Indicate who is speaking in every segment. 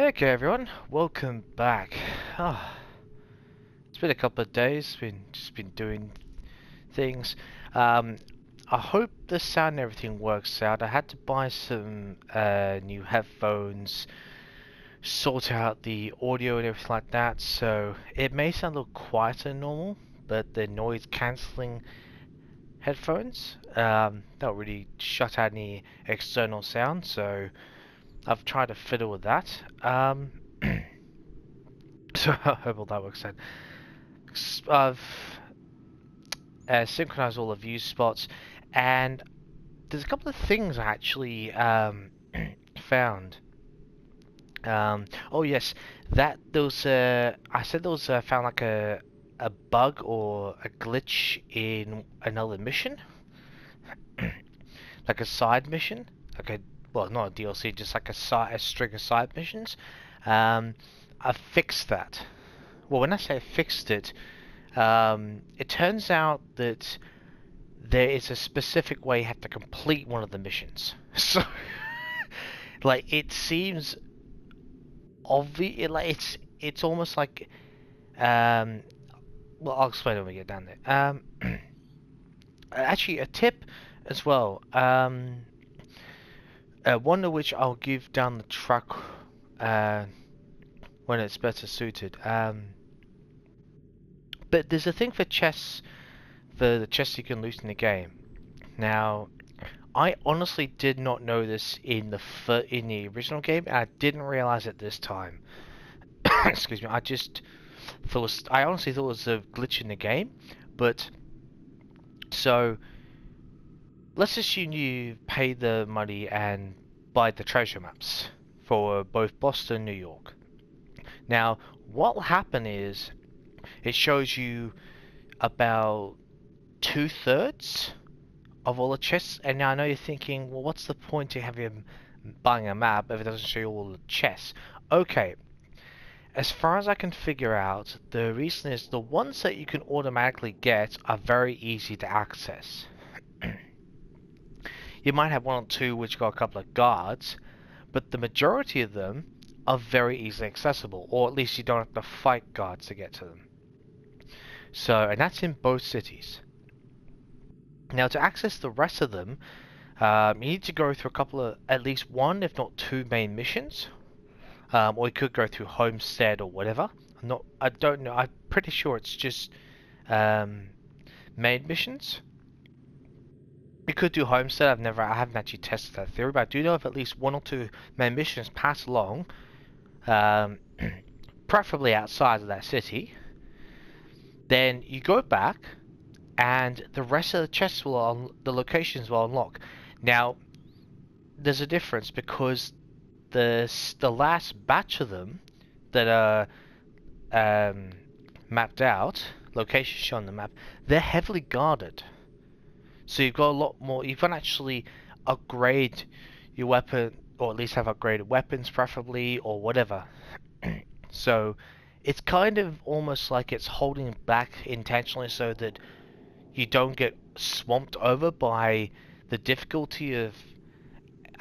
Speaker 1: Okay everyone, welcome back. Oh, it's been a couple of days, been doing things. Um, I hope the sound and everything works out. I had to buy some new headphones, sort out the audio and everything like that, so it may sound a little quieter than normal, but the noise cancelling headphones don't really shut out any external sound, so I've tried to fiddle with that. So I hope all that works out. I've synchronized all the view spots, and there's a couple of things I actually found. Oh yes, that there was I said there was found like a bug or a glitch in another mission, like a side mission, like a well not a DLC, just like a string of side missions. I fixed that. Well, when I say I fixed it, it turns out that there is a specific way you have to complete one of the missions. So, like, it seems obvious. Like, it's almost like, um, well, I'll explain when we get down there. Actually, a tip as well. One of which I'll give down the track when it's better suited. But there's a thing for chests, for the chests you can loot in the game. Now, I honestly did not know this in the original game, and I didn't realize it this time. Excuse me. I honestly thought it was a glitch in the game, but so let's assume you pay the money and buy the treasure maps for both Boston and New York. Now, what will happen is it shows you about 2/3 of all the chests, and now I know you're thinking, well, what's the point of having buying a map if it doesn't show you all the chests? Okay, as far as I can figure out, the reason is the ones that you can automatically get are very easy to access. You might have one or two which got a couple of guards, but the majority of them are very easily accessible, or at least you don't have to fight guards to get to them. So, and that's in both cities. Now, to access the rest of them, you need to go through a couple of, at least one, if not two main missions. Or you could go through Homestead or whatever. I don't know. I'm pretty sure it's just main missions. You could do Homestead. I haven't actually tested that theory, but I do know of at least one or two main missions pass along, preferably outside of that city. Then you go back, and the rest of the chests the locations will unlock. Now, there's a difference because the last batch of them that are mapped out, locations shown on the map, they're heavily guarded. So you've got a lot more. You can actually upgrade your weapon, or at least have upgraded weapons, preferably, or whatever. So it's kind of almost like it's holding back intentionally so that you don't get swamped over by the difficulty of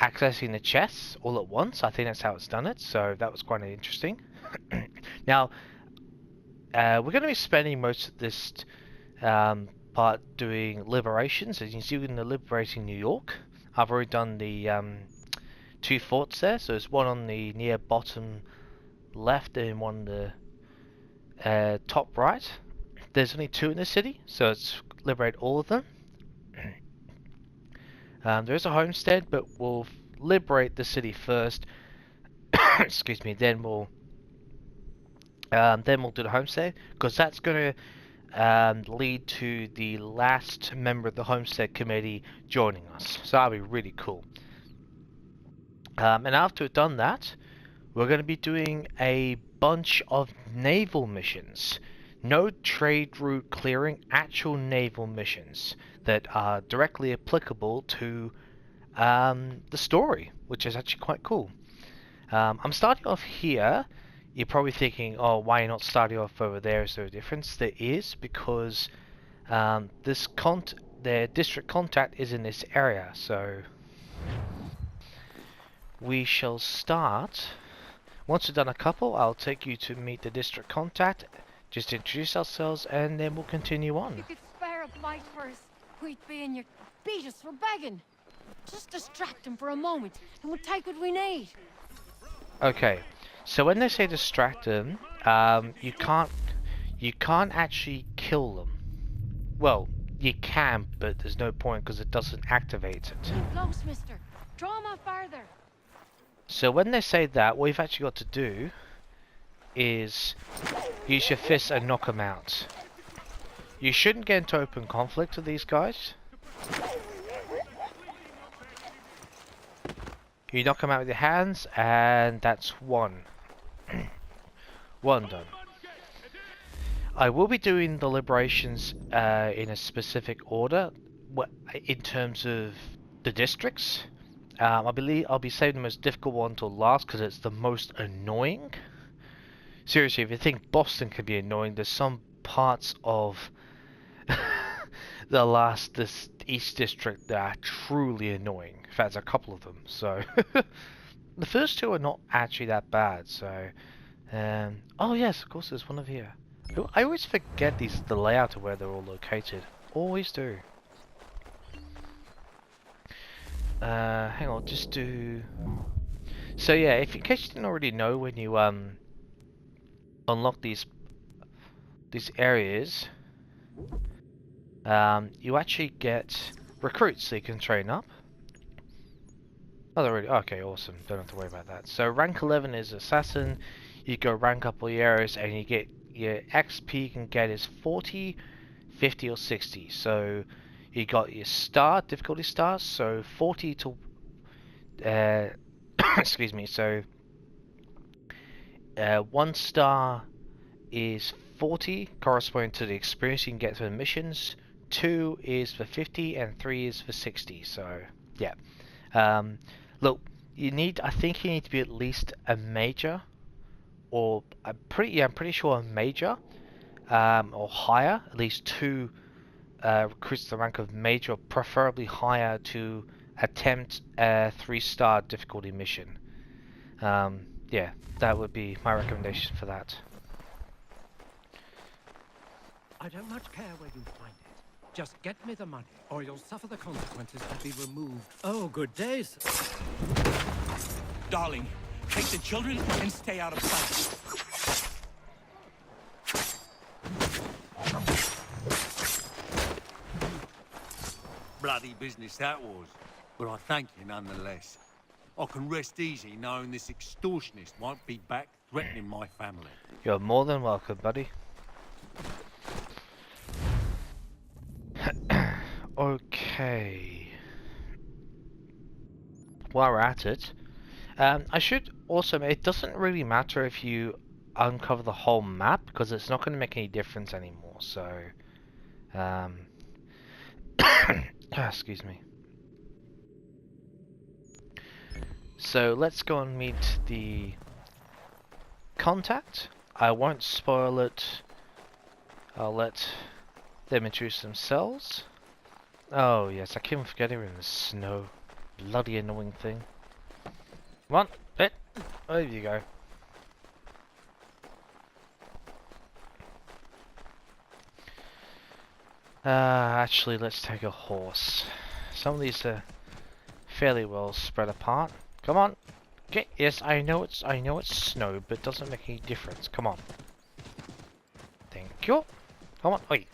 Speaker 1: accessing the chests all at once. I think that's how it's done it, so that was quite interesting. Now, we're going to be spending most of this part doing liberations. As you can see, we're going to liberating New York. I've already done the two forts there, so there's one on the near bottom left and one on the top right. There's only two in the city, so let's liberate all of them. There is a homestead, but we'll liberate the city first. Excuse me. Then we'll do the homestead, because that's going to lead to the last member of the homestead committee joining us. So that'll be really cool. And after we've done that, we're going to be doing a bunch of naval missions. No trade route clearing, actual naval missions that are directly applicable to the story, which is actually quite cool. I'm starting off here. You're probably thinking, oh, why are you not starting off over there? Is there a difference? There is, because their district contact is in this area, so we shall start Once we've done a couple, I'll take you to meet the district contact. Just introduce ourselves and then we'll continue on.
Speaker 2: You could spare a bite for us. We'd be in your beat us for begging. Just distract him for a moment and we'll take what we need.
Speaker 1: Okay, so when they say distract them, you can't actually kill them. Well, you can, but there's no point because it doesn't activate it.
Speaker 2: Too close, mister. Draw him out farther.
Speaker 1: So when they say that, what you've actually got to do is use your fists and knock them out. You shouldn't get into open conflict with these guys. You knock them out with your hands, and that's one. One done. I will be doing the liberations in a specific order in terms of the districts. I believe I'll be saving the most difficult one till last because it's the most annoying. Seriously, if you think Boston can be annoying, there's some parts of this East District that are truly annoying. In fact, there's a couple of them. So the first two are not actually that bad. So, oh yes, of course, there's one over here. I always forget the layout of where they're all located. Always do. Hang on, just do. So yeah, if in case you didn't already know, when you unlock these areas, you actually get recruits so you can train up. Oh, they're really okay. Awesome. Don't have to worry about that. So rank 11 is assassin. You go rank up all the areas, and you get your XP you can get is 40, 50, or 60. So you got your star difficulty stars. So 40 to excuse me. So 1 star is 40, corresponding to the experience you can get through the missions. 2 is for 50, and 3 is for 60. So yeah. Look, I think you need to be at least a major, or I'm pretty sure a major, or higher. At least 2 recruits the rank of major, preferably higher, to attempt a 3-star difficulty mission. Yeah, that would be my recommendation for that.
Speaker 3: I don't much care where you find it. Just get me the money, or you'll suffer the consequences and be removed. Oh, good days.
Speaker 4: Darling, take the children and stay out of sight. Bloody business that was, but I thank you nonetheless. I can rest easy knowing this extortionist won't be back threatening my family.
Speaker 1: You're more than welcome, buddy. Okay. While we're at it, I should also. It doesn't really matter if you uncover the whole map because it's not going to make any difference anymore. So, excuse me. So let's go and meet the contact. I won't spoil it. I'll let them introduce themselves. Oh yes, I keep forgetting we're in the snow. Bloody annoying thing. Come on, there you go. Actually, let's take a horse. Some of these are fairly well spread apart. Come on. Okay, yes, I know it's snow, but it doesn't make any difference. Come on. Thank you. Come on, wait.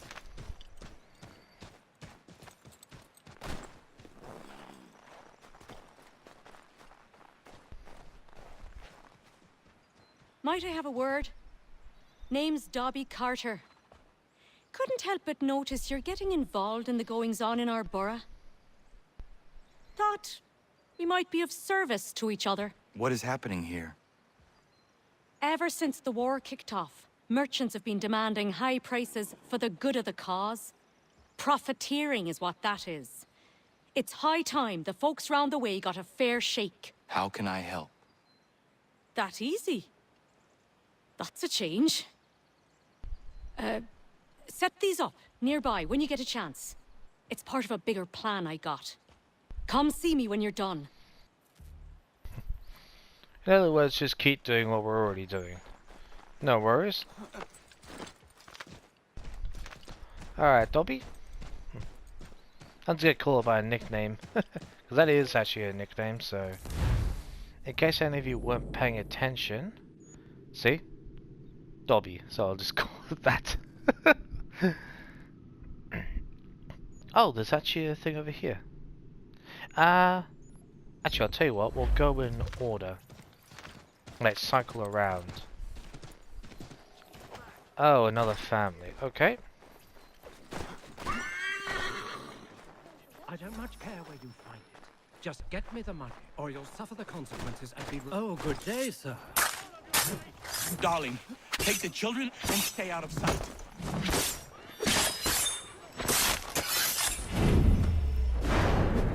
Speaker 2: Might I have a word? Name's Dobby Carter. Couldn't help but notice you're getting involved in the goings-on in our borough. Thought we might be of service to each other.
Speaker 5: What is happening here?
Speaker 2: Ever since the war kicked off, merchants have been demanding high prices for the good of the cause. Profiteering is what that is. It's high time the folks round the way got a fair shake.
Speaker 5: How can I help?
Speaker 2: That easy. That's a change. Set these up nearby when you get a chance. It's part of a bigger plan I got. Come see me when you're done.
Speaker 1: In other words, just keep doing what we're already doing. No worries. Alright, Dobby. I'm just gonna call it by a nickname. Because that is actually a nickname, so... In case any of you weren't paying attention... See? Dobby, so I'll just call it that. Oh, there's actually a thing over here. Actually, I'll tell you what, we'll go in order. Let's cycle around. Oh, another family. Okay.
Speaker 3: I don't much care where you find it. Just get me the money, or you'll suffer the consequences and be... Oh, good day, sir.
Speaker 6: Darling, take the children and stay out of sight.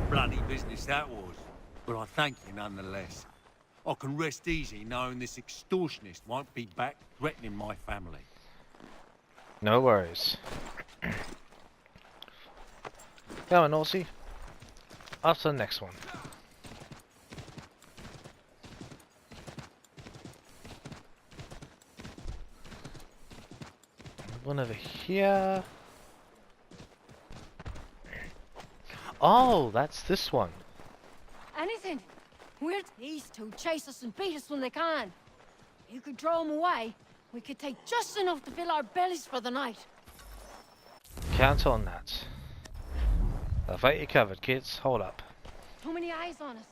Speaker 4: Bloody business that was. But I thank you nonetheless. I can rest easy knowing this extortionist won't be back threatening my family.
Speaker 1: No worries. Come on, Aussie. Off to the next one. One over here. Oh, that's this one.
Speaker 7: Anything. We're these two chase us and beat us when they can. You could throw them away. We could take just enough to fill our bellies for the night.
Speaker 1: Count on that. I've got you covered, kids. Hold up.
Speaker 7: Too many eyes on us.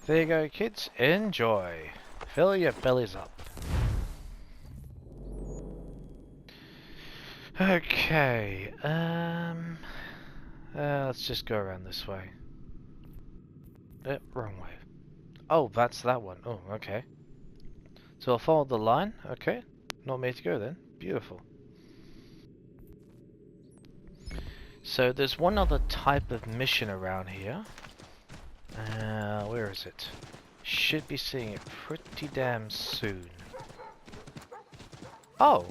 Speaker 1: There you go, kids. Enjoy. Fill your bellies up. Okay. Let's just go around this way. Wrong way. Oh, that's that one. Oh, okay. So I'll follow the line. Okay. Not me to go then. Beautiful. So there's one other type of mission around here. Where is it? Should be seeing it pretty damn soon. Oh!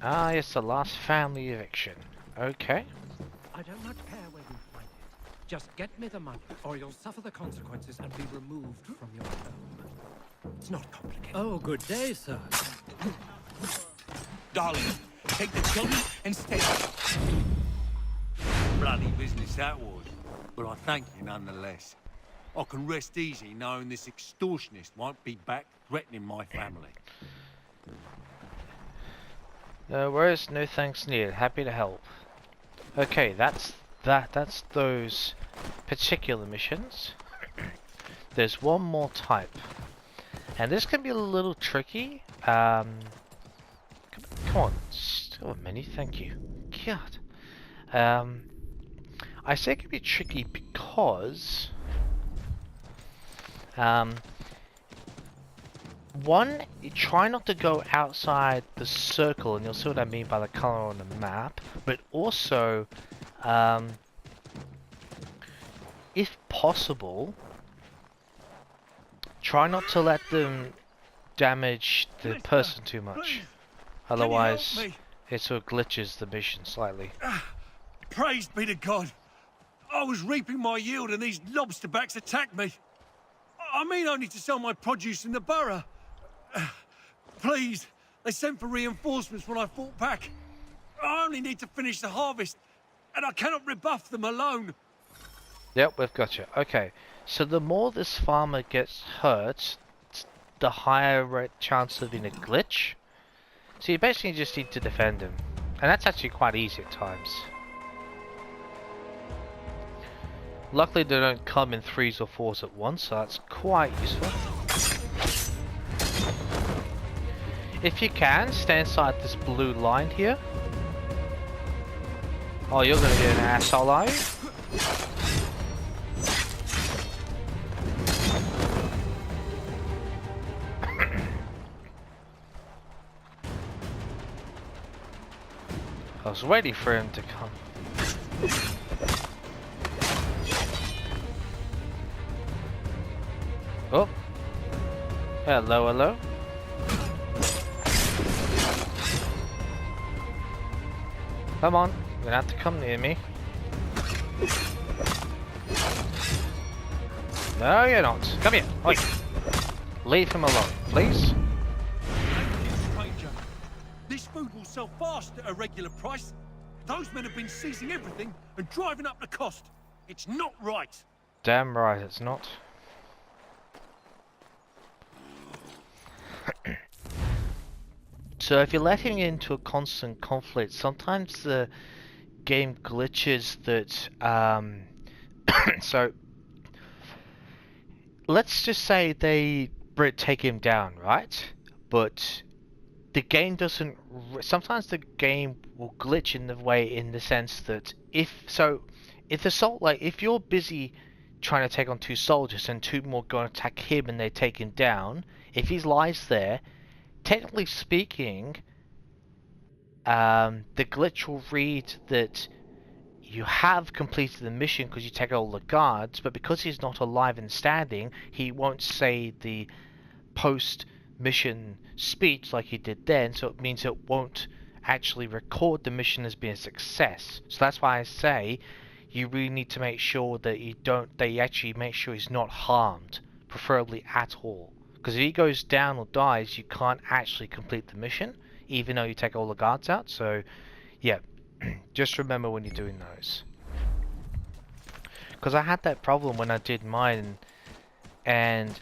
Speaker 1: Ah, it's the last family eviction. Okay.
Speaker 3: I don't much care where you find it. Just get me the money, or you'll suffer the consequences and be removed from your home. It's not complicated. Oh, good day, sir.
Speaker 6: Darling, take the children and stay out.
Speaker 4: Bloody business that was. But I thank you nonetheless. I can rest easy knowing this extortionist won't be back threatening my family.
Speaker 1: No worries, no thanks needed. Happy to help. Okay, that's those particular missions. There's one more type. And this can be a little tricky. Come on. Oh, menu, thank you. God. I say it can be tricky because one, you try not to go outside the circle, and you'll see what I mean by the color on the map, but also if possible, try not to let them damage the person too much, otherwise it sort of glitches the mission slightly.
Speaker 4: Praise be to God. I was reaping my yield and these lobster backs attacked me. I mean only to sell my produce in the borough. Please, they sent for reinforcements when I fought back. I only need to finish the harvest, and I cannot rebuff them alone.
Speaker 1: Yep, we've got you. Okay, so the more this farmer gets hurt, the higher chance of being a glitch. So you basically just need to defend him. And that's actually quite easy at times. Luckily they don't come in 3s or 4s at once, so that's quite useful. If you can, stay inside this blue line here. Oh, you're gonna get an asshole, are you? I was waiting for him to come. Oh. Hello, hello. Come on, you're gonna have to come near me. No, you're not. Come here. Oi. Leave him alone, please.
Speaker 4: Thank you, stranger. This food will sell fast at a regular price. Those men have been seizing everything and driving up the cost. It's not right.
Speaker 1: Damn right it's not. So if you're letting into a constant conflict, sometimes the game glitches that so let's just say they take him down, right? But the game doesn't. Sometimes the game will glitch in the way, in the sense that if you're busy trying to take on 2 soldiers and 2 more go and attack him and they take him down, if he lies there, technically speaking, the glitch will read that you have completed the mission because you take all the guards, but because he's not alive and standing, he won't say the post-mission speech like he did then, so it means it won't actually record the mission as being a success. So that's why I say you really need to make sure that you actually make sure he's not harmed, preferably at all. Because if he goes down or dies, you can't actually complete the mission, even though you take all the guards out. So, yeah, just remember when you're doing those. Because I had that problem when I did mine, and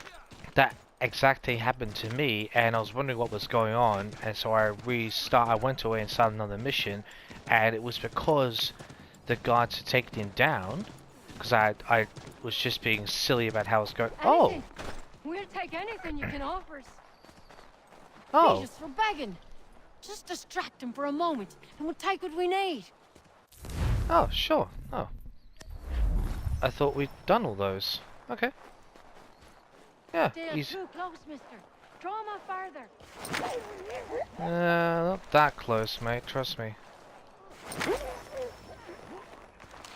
Speaker 1: that exact thing happened to me, and I was wondering what was going on, and so I went away and started another mission, and it was because the guards had taken him down, because I was just being silly about how I was going.
Speaker 7: Anything. We'll take anything you can offer us.
Speaker 1: Oh.
Speaker 7: Beat us for begging. Just distract him for a moment, and we'll take what we need.
Speaker 1: Oh, sure. Oh. I thought we'd done all those. Okay. Yeah,
Speaker 7: They're
Speaker 1: easy.
Speaker 7: too close, mister. Draw him out farther.
Speaker 1: Not that close, mate. Trust me.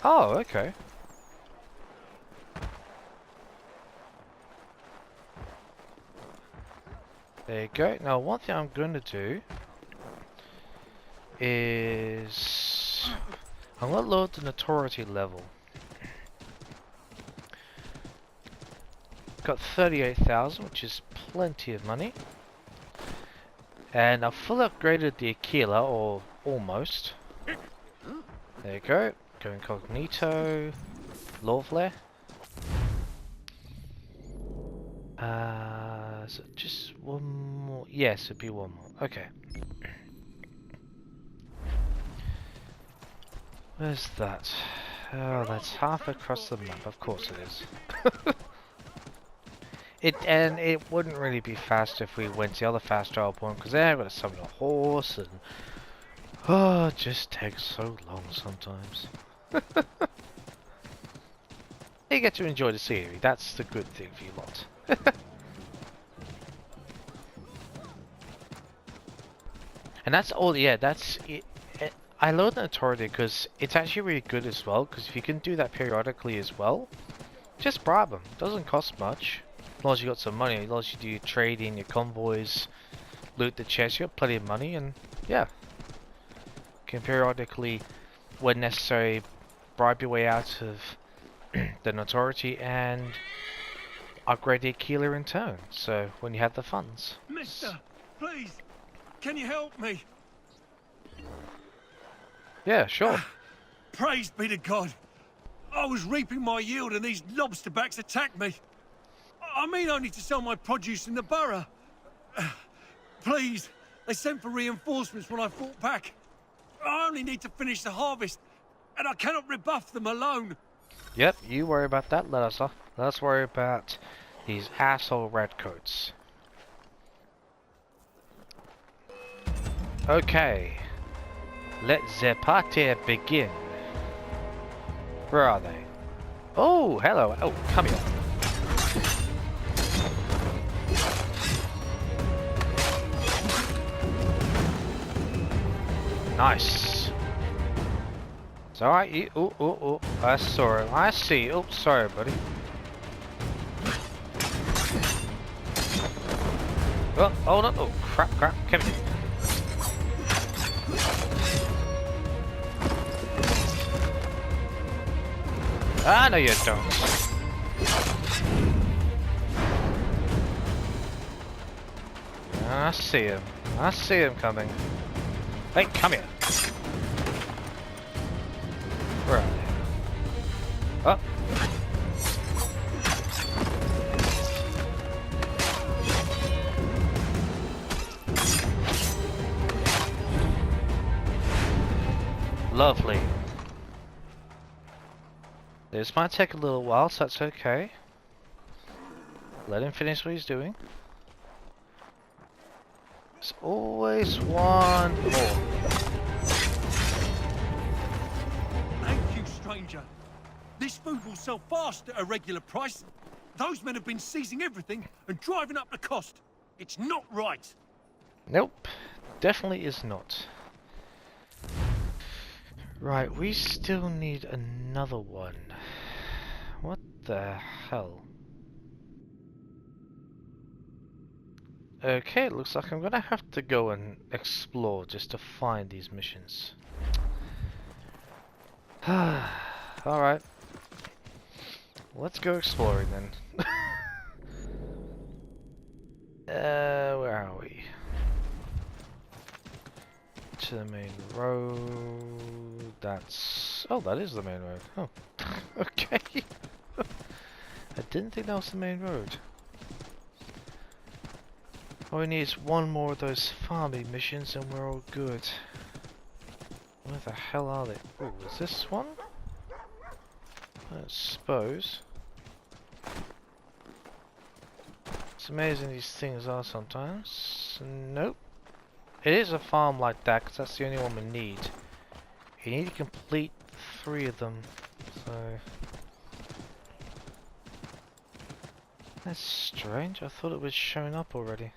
Speaker 1: Oh, okay. There you go. Now, one thing I'm going to do is I'm going to load the notoriety level. Got 38,000, which is plenty of money. And I've fully upgraded the Aquila, or almost. There you go. Go incognito. Lovely. So just one more. Yes, it'd be one more. Okay. Where's that? Oh, that's half across the map. Of course it is. It wouldn't really be faster if we went to the other fast travel point, because then I've got to summon a horse, and oh, it just takes so long sometimes. You get to enjoy the scenery. That's the good thing for you lot. And that's all. Yeah, that's it. I load the authority because it's actually really good as well. Because if you can do that periodically as well, just bribe them. Doesn't cost much. As long as you got some money, as long as you do your trading, your convoys, loot the chests, you got plenty of money, and yeah, can periodically, when necessary, bribe your way out of the notoriety and upgrade the Aquila in turn. So when you have the funds.
Speaker 4: Mister, please, can you help me?
Speaker 1: Yeah, sure.
Speaker 4: Praise be to God. I was reaping my yield and these lobster backs attacked me. I mean only to sell my produce in the borough. Please, they sent for reinforcements when I fought back. I only need to finish the harvest, and I cannot rebuff them alone.
Speaker 1: Yep, you worry about that, let us worry about these asshole redcoats. Okay. Let the party begin. Where are they? Oh, hello. Oh, come here. Nice. It's alright, you. Oh. I saw it. I see. Oh, sorry, buddy. Oh, hold on. Oh, crap. Come here. Ah, no you don't. I see him. I see him coming. Hey, come here. Where are they? Oh. Lovely. This might take a little while, so that's okay. Let him finish what he's doing. There's always one more.
Speaker 4: Thank you, stranger. This food will sell fast at a regular price. Those men have been seizing everything and driving up the cost. It's not right.
Speaker 1: Nope, definitely is not. Right, we still need another one. What the hell? Okay, it looks like I'm gonna have to go and explore just to find these missions. Alright. Let's go exploring then. Where are we? To the main road. That's... oh, that is the main road. Oh. Okay. I didn't think that was the main road. All we need is one more of those farming missions and we're all good. Where the hell are they? Oh, is this one? I suppose. It's amazing these things are sometimes. Nope. It is a farm like that because that's the only one we need. You need to complete 3 of them. So... that's strange. I thought it was showing up already.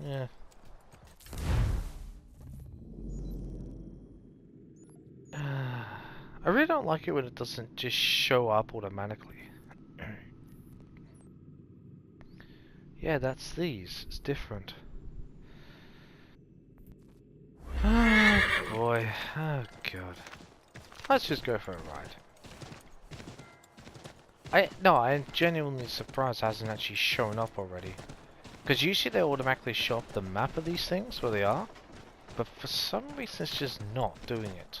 Speaker 1: Yeah. I really don't like it when it doesn't just show up automatically. Yeah, that's these. It's different. Oh boy. Oh god. Let's just go for a ride. I'm genuinely surprised it hasn't actually shown up already. Because usually they automatically show up the map of these things where they are. But for some reason it's just not doing it.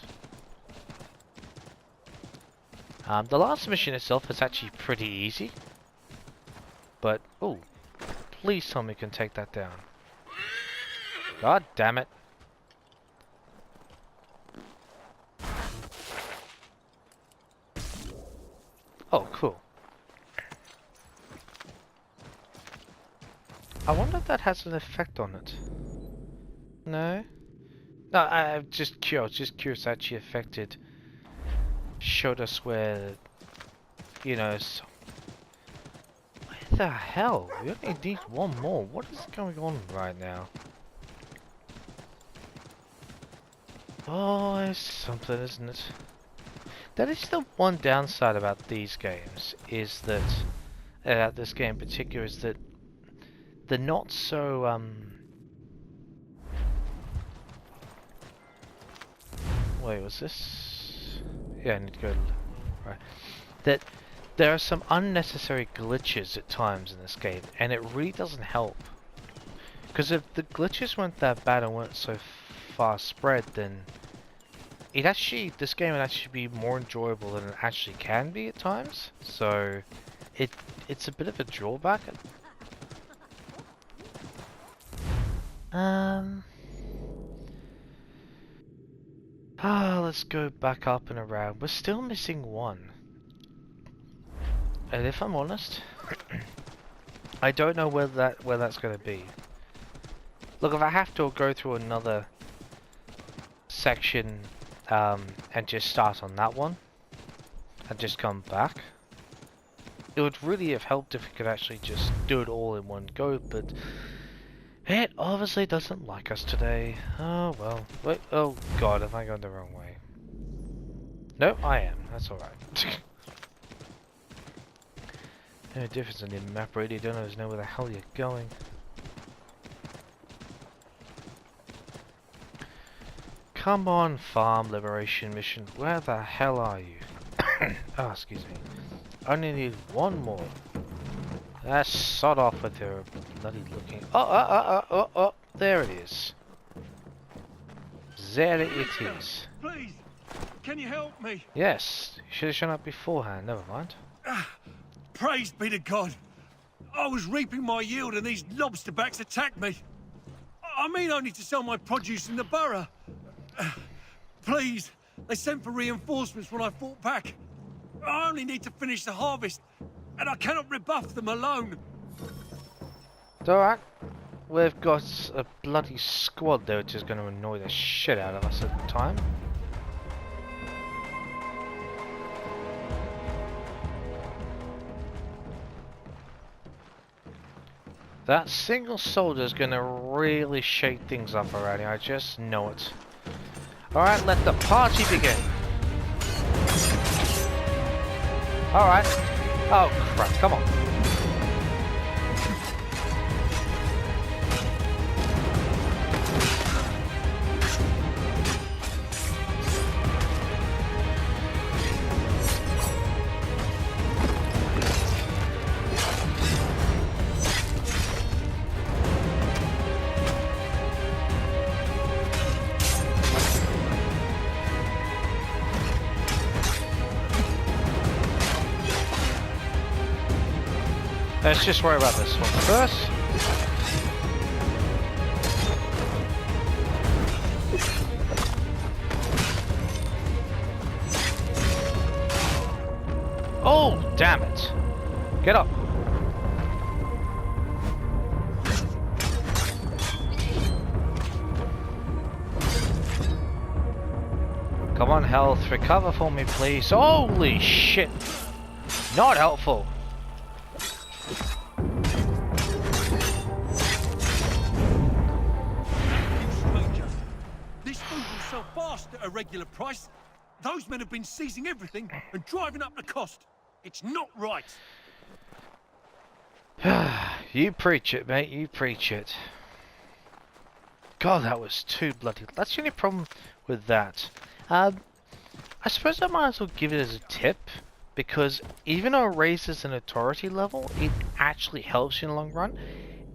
Speaker 1: The last mission itself is actually pretty easy. But, oh, please tell me you can take that down. God damn it. Oh, cool. I wonder if that has an effect on it. No? No, I'm just curious. Just curious actually affected. Showed us where, you know, where the hell? We only need one more. What is going on right now? Oh, it's something, isn't it? That is the one downside about these games, is that, this game in particular, is that they're not so, wait, was this? Yeah, I need to go, right. That there are some unnecessary glitches at times in this game, and it really doesn't help. Because if the glitches weren't that bad and weren't so far spread, then this game would actually be more enjoyable than it actually can be at times. So it's a bit of a drawback. Let's go back up and around. We're still missing one. And if I'm honest, I don't know where that's going to be. Look, if I have to go through another section and just start on that one and just come back, it would really have helped if we could actually just do it all in one go, but it obviously doesn't like us today. Oh well. Wait, oh god, am I going the wrong way? No, I am. That's alright. No difference in the map, really. You don't always know where the hell you're going. Come on, farm liberation mission. Where the hell are you? Oh, excuse me. only need one more. Let's sod off with your bloody looking. Oh, there it is. There it is.
Speaker 4: Please, can you help me?
Speaker 1: Yes, you should have shown up beforehand. Never mind.
Speaker 4: Praise be to God. I was reaping my yield and these lobsterbacks attacked me. I mean only to sell my produce in the borough. Please, they sent for reinforcements when I fought back. I only need to finish the harvest, and I cannot rebuff them alone.
Speaker 1: It's alright. We've got a bloody squad there which is going to annoy the shit out of us at the time. That single soldier is going to really shake things up around here, I just know it. Alright, let the party begin. Alright. Oh crap, come on. Let's just worry about this one first. Oh, damn it. Get up. Come on, health. Recover for me, please. Holy shit. Not helpful.
Speaker 4: At a regular price. Those men have been seizing everything and driving up the cost. It's not right.
Speaker 1: You preach it, mate. You preach it. God, that was too bloody. That's the only problem with that. I suppose I might as well give it as a tip, because even though it raises an authority level, it actually helps you in the long run.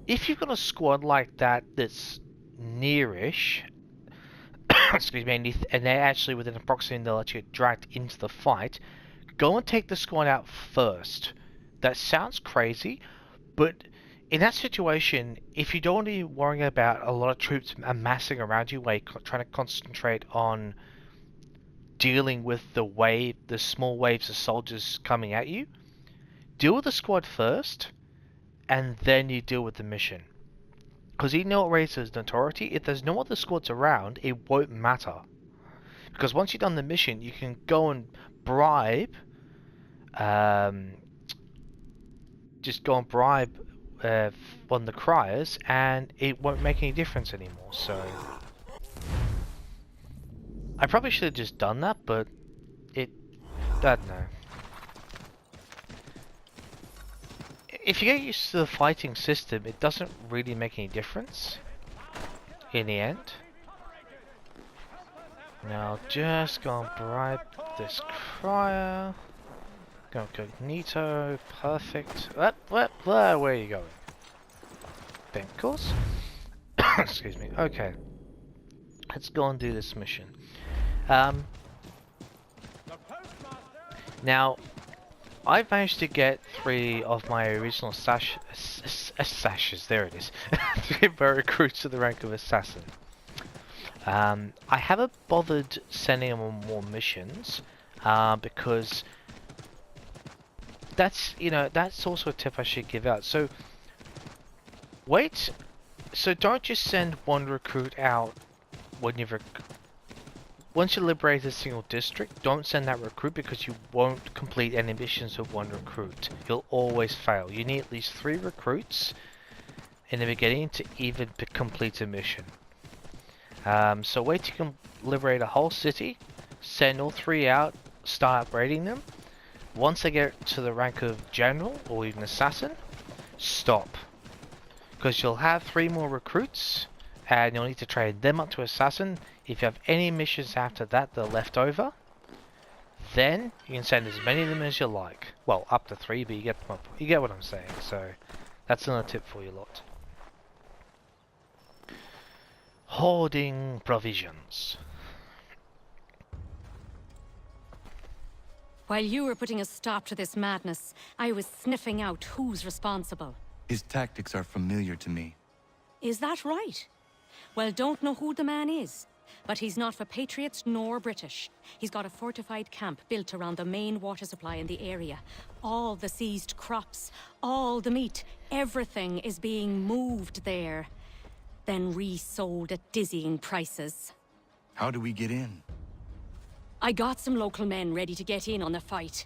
Speaker 1: If you've got a squad like that that's nearish, excuse me, and they're actually within a proximity, they'll let you get dragged into the fight, go and take the squad out first. That sounds crazy, but in that situation, if you don't want to be worrying about a lot of troops amassing around you while you're trying to concentrate on dealing with the small waves of soldiers coming at you, deal with the squad first, and then you deal with the mission. Because even though it raises notoriety, if there's no other squads around, it won't matter. Because once you've done the mission, you can go and bribe, just go and bribe on the criers, and it won't make any difference anymore. So I probably should have just done that, but I don't know. If you get used to the fighting system, it doesn't really make any difference in the end. Now just go and bribe this crier. Go incognito, perfect. Where are you going? Benkles? Excuse me. Okay. Let's go and do this mission. Now, I've managed to get 3 of my original sashes, there it is, 3 of my recruits to the rank of assassin. I haven't bothered sending them on more missions, because that's also a tip I should give out. So, don't just send one recruit out when once you liberate a single district, don't send that recruit, because you won't complete any missions with one recruit. You'll always fail. You need at least 3 recruits in the beginning to even complete a mission. So wait till you can liberate a whole city, send all 3 out, start upgrading them. Once they get to the rank of general or even assassin, stop. Because you'll have 3 more recruits, and you'll need to train them up to assassin. If you have any missions after that that are left over, Then you can send as many of them as you like. Well, up to 3, but you get what I'm saying. So that's another tip for you lot. Hoarding provisions.
Speaker 2: While you were putting a stop to this madness, I was sniffing out who's responsible.
Speaker 5: His tactics are familiar to me.
Speaker 2: Is that right? Well, don't know who the man is, but he's not for Patriots nor British. He's got a fortified camp built around the main water supply in the area. All the seized crops, all the meat, everything is being moved there, then resold at dizzying prices.
Speaker 5: How do we get in?
Speaker 2: I got some local men ready to get in on the fight.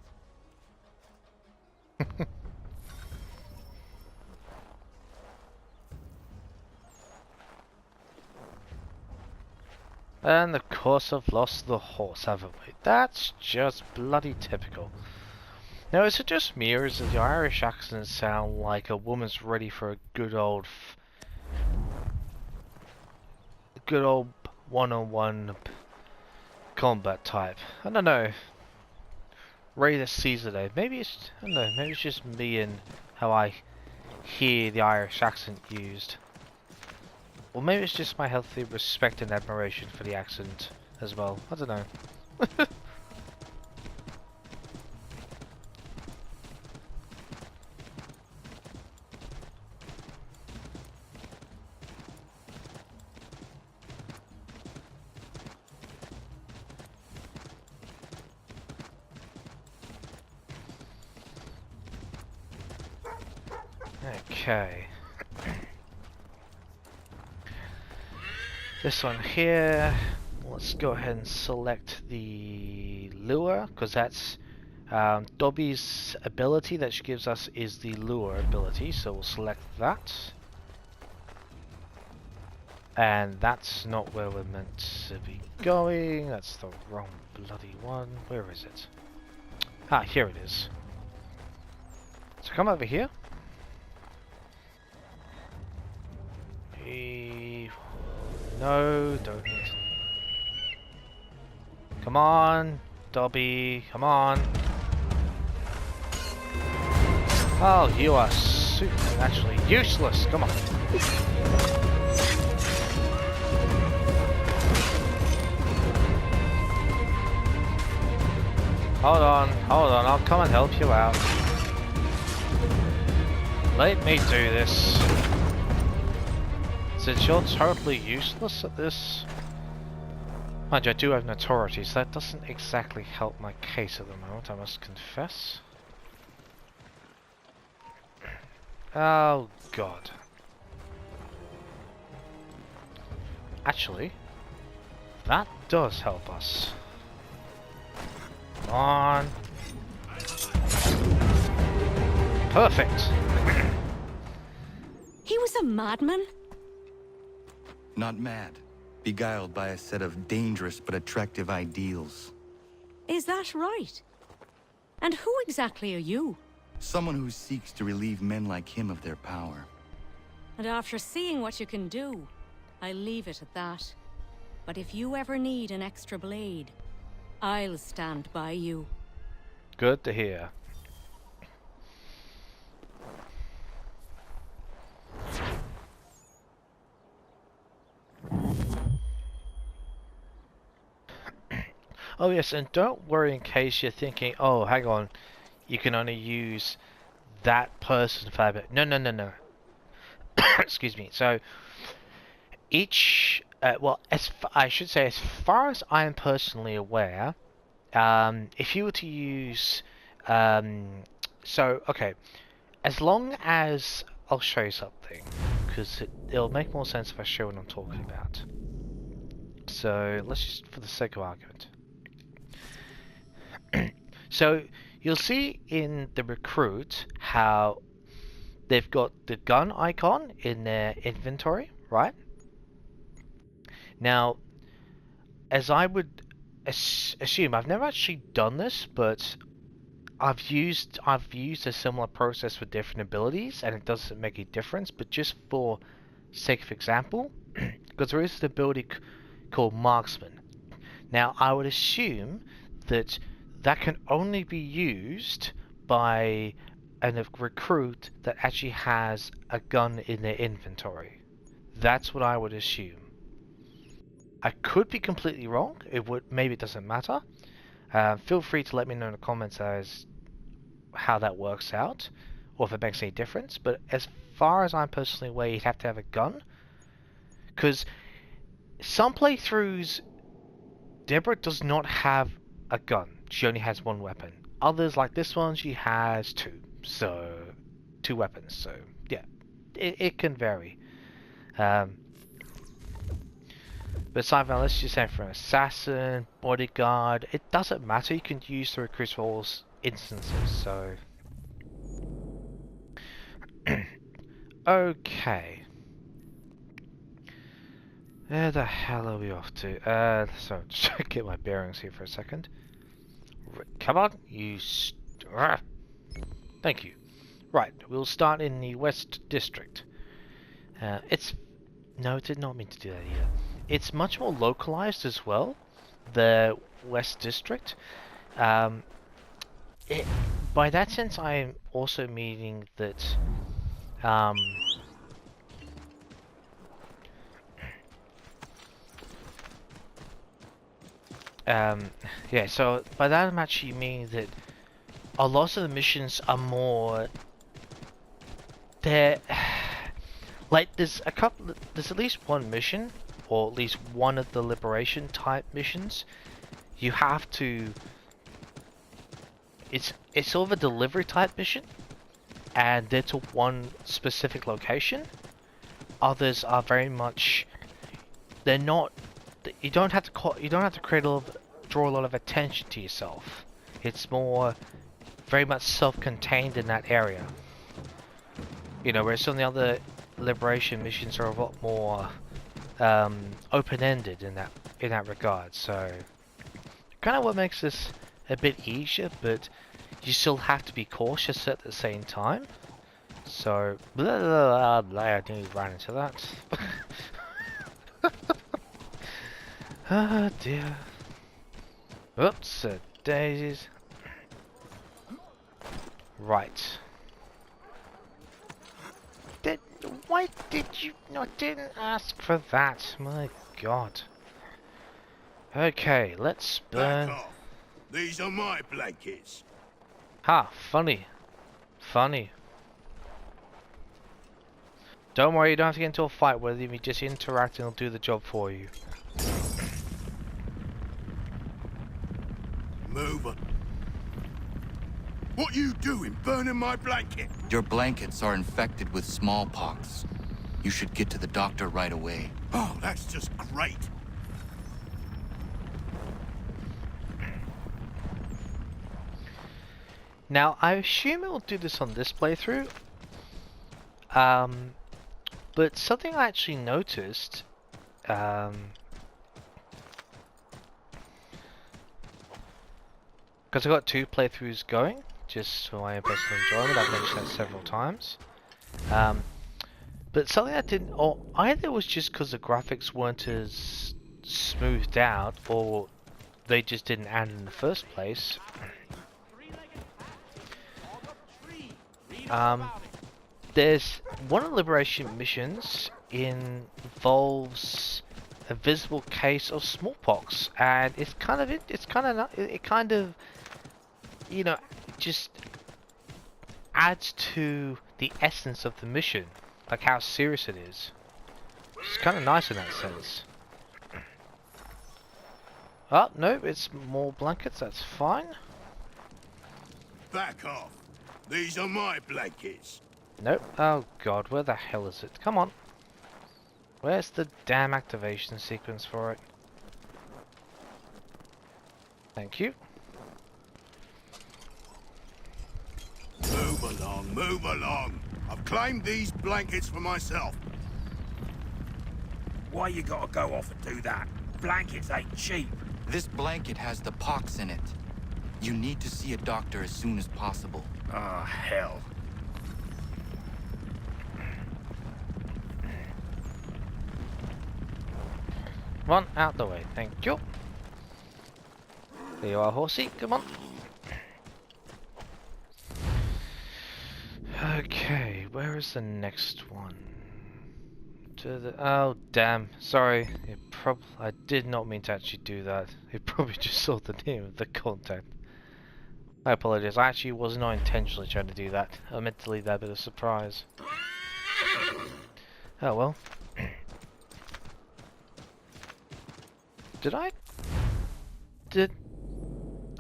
Speaker 1: And of course I've lost the horse, haven't we? That's just bloody typical. Now is it just me, or does the Irish accent sound like a woman's ready for a good old one-on-one combat type? I don't know. Ready to seize the day. Maybe it's, I don't know, maybe it's just me and how I hear the Irish accent used. Or maybe it's just my healthy respect and admiration for the accent as well. I don't know. Okay. This one here, let's go ahead and select the lure, because that's Dobby's ability that she gives us is the lure ability, so we'll select that. And that's not where we're meant to be going, that's the wrong bloody one. Where is it? Ah, here it is. So come over here. No, don't. Come on, Dobby, come on. Oh, you are actually useless. Come on. Hold on, I'll come and help you out. Let me do this. Since you're totally useless at this. Mind you, I do have notoriety, so that doesn't exactly help my case at the moment, I must confess. Oh god. Actually, that does help us. Come on. Perfect.
Speaker 2: He was a madman?
Speaker 5: Not mad. Beguiled by a set of dangerous but attractive ideals.
Speaker 2: Is that right? And who exactly are you?
Speaker 5: Someone who seeks to relieve men like him of their power.
Speaker 2: And after seeing what you can do, I'll leave it at that. But if you ever need an extra blade, I'll stand by you.
Speaker 1: Good to hear. Oh yes, and don't worry in case you're thinking, oh, hang on, you can only use that person's fabric. No, no, no, no. Excuse me. So, each, well, I should say, as far as I am personally aware, if you were to use, okay, as long as, I'll show you something, because it'll make more sense if I show what I'm talking about. So, let's just, for the sake of argument. So you'll see in the recruit how they've got the gun icon in their inventory, right? Now, as I would assume, I've never actually done this, but I've used a similar process for different abilities, and it doesn't make a difference. But just for sake of example, because there is an ability called Marksman. Now, I would assume that that can only be used by a recruit that actually has a gun in their inventory. That's what I would assume. I could be completely wrong. Maybe it doesn't matter. Feel free to let me know in the comments as how that works out, or if it makes any difference. But as far as I'm personally aware, you'd have to have a gun, because some playthroughs, Deborah does not have a gun. She only has one weapon. Others, like this one, she has two weapons. So yeah, it can vary. But aside from that, let's just say for an assassin, bodyguard, it doesn't matter. You can use the recruit for all instances. So okay. Where the hell are we off to? So just trying to get my bearings here for a second. Come on, you. Thank you. Right, we'll start in the West District. No, it did not mean to do that either. It's much more localized as well, the West District. By that sense, I'm also meaning that yeah, so by that I'm actually meaning that a lot of the missions are more... They're... Like, there's at least one mission, or at least one of the liberation type missions. You have to... It's sort of a delivery type mission, and they're to one specific location. Others are very much... They're not... You don't have to draw a lot of attention to yourself. It's more very much self-contained in that area. You know, whereas some of the other liberation missions are a lot more open-ended in that regard. So kind of what makes this a bit easier, but you still have to be cautious at the same time. So blah, blah, blah, blah, I nearly ran into that. Oh dear. Oops, daisies. Right. Why did you not didn't ask for that? My God. Okay, let's burn.
Speaker 6: Back off. These are my blankets.
Speaker 1: Ha, funny. Funny. Don't worry, you don't have to get into a fight with him, you just interact and he'll do the job for you.
Speaker 6: Move on. What you doing, burning my blanket?
Speaker 5: Your blankets are infected with smallpox. You should get to the doctor right away.
Speaker 6: Oh, that's just great.
Speaker 1: Now, I assume it will do this on this playthrough. But something I actually noticed, because I've got 2 playthroughs going, just for my own personal enjoyment. I've mentioned that several times. But something I didn't, or either it was just because the graphics weren't as smoothed out, or they just didn't add in the first place. There's one of the liberation missions involves a visible case of smallpox, and it kind of, you know, just adds to the essence of the mission, like how serious it is. It's kind of nice in that sense. Oh, no, it's more blankets, that's fine.
Speaker 6: Back off. These are my blankets.
Speaker 1: Nope. Oh god, where the hell is it? Come on. Where's the damn activation sequence for it? Thank you.
Speaker 6: Move along, move along. I've claimed these blankets for myself. Why you gotta go off and do that? Blankets ain't cheap.
Speaker 5: This blanket has the pox in it. You need to see a doctor as soon as possible.
Speaker 6: Ah, hell.
Speaker 1: Come on, out the way. Thank you. There you are, horsey. Come on. Okay, where is the next one? To the oh damn! Sorry, I did not mean to actually do that. It probably just saw the name of the content. I apologize. I actually was not intentionally trying to do that. I meant to leave that bit of surprise. Oh well. Did I?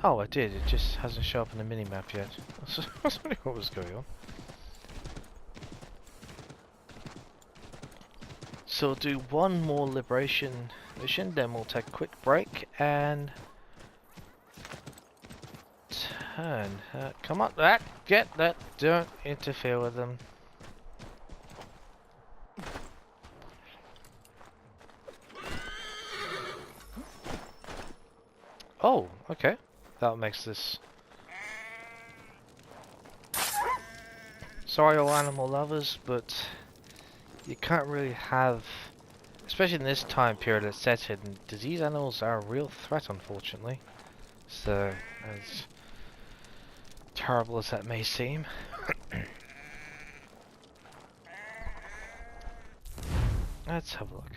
Speaker 1: Oh, I did. It just hasn't shown up on the minimap yet. I was wondering what was going on. So we'll do one more liberation mission, then we'll take a quick break and turn. Come on, get that! Don't interfere with them. Oh, okay. That makes this. Sorry, all animal lovers, but you can't really have, especially in this time period it's set in, disease animals are a real threat, unfortunately. So, as terrible as that may seem. Let's have a look.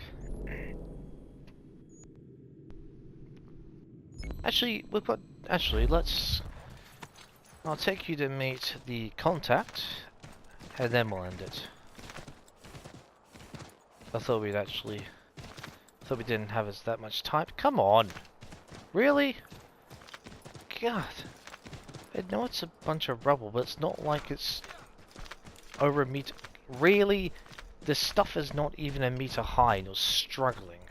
Speaker 1: Actually, I'll take you to meet the contact, and then we'll end it. I thought we didn't have us that much time. Come on! Really? God. I know it's a bunch of rubble, but it's not like it's over a meter. Really? This stuff is not even a meter high and you're struggling.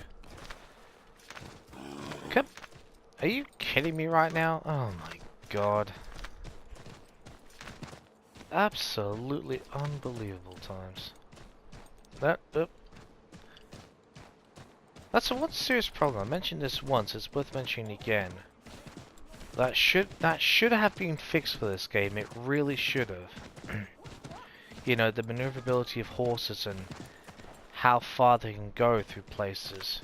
Speaker 1: Come. Are you kidding me right now? Oh my god. Absolutely unbelievable times. That's one serious problem. I mentioned this once, it's worth mentioning again. That should have been fixed for this game. It really should have. You know, the maneuverability of horses and how far they can go through places.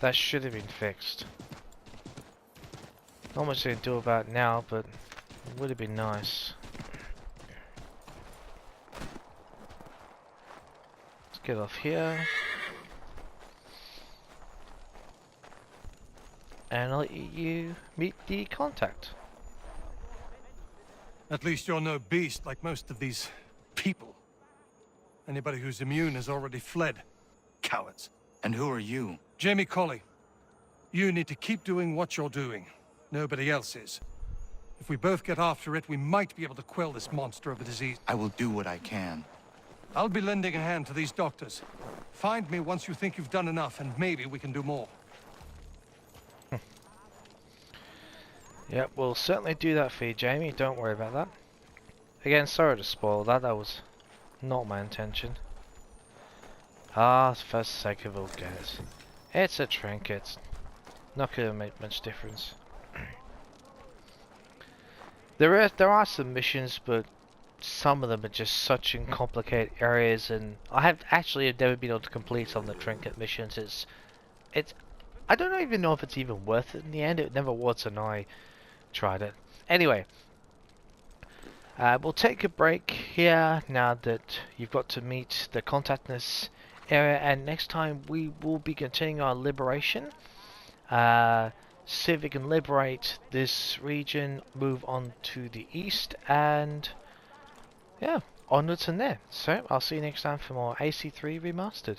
Speaker 1: That should have been fixed. Not much they can do about it now, but it would have been nice. Let's get off here. And I'll let you meet the contact.
Speaker 8: At least you're no beast like most of these people. Anybody who's immune has already fled. Cowards.
Speaker 5: And who are you?
Speaker 8: Jamie Colley. You need to keep doing what you're doing. Nobody else is. If we both get after it, we might be able to quell this monster of a disease.
Speaker 5: I will do what I can.
Speaker 8: I'll be lending a hand to these doctors. Find me once you think you've done enough, and maybe we can do more.
Speaker 1: Yep, we'll certainly do that for you, Jamie. Don't worry about that. Again, sorry to spoil that. That was not my intention. Ah, for the sake of all guys. It's a trinket. Not gonna make much difference. There are some missions, but some of them are just such in complicated areas, and I have never been able to complete some of the trinket missions. It's I don't even know if it's even worth it in the end. It never was, and I tried it. Anyway, we'll take a break here now that you've got to meet the contact in this area, and next time we will be continuing our liberation. See if we can liberate this region, move on to the east, and yeah, onwards and there. So I'll see you next time for more AC3 Remastered.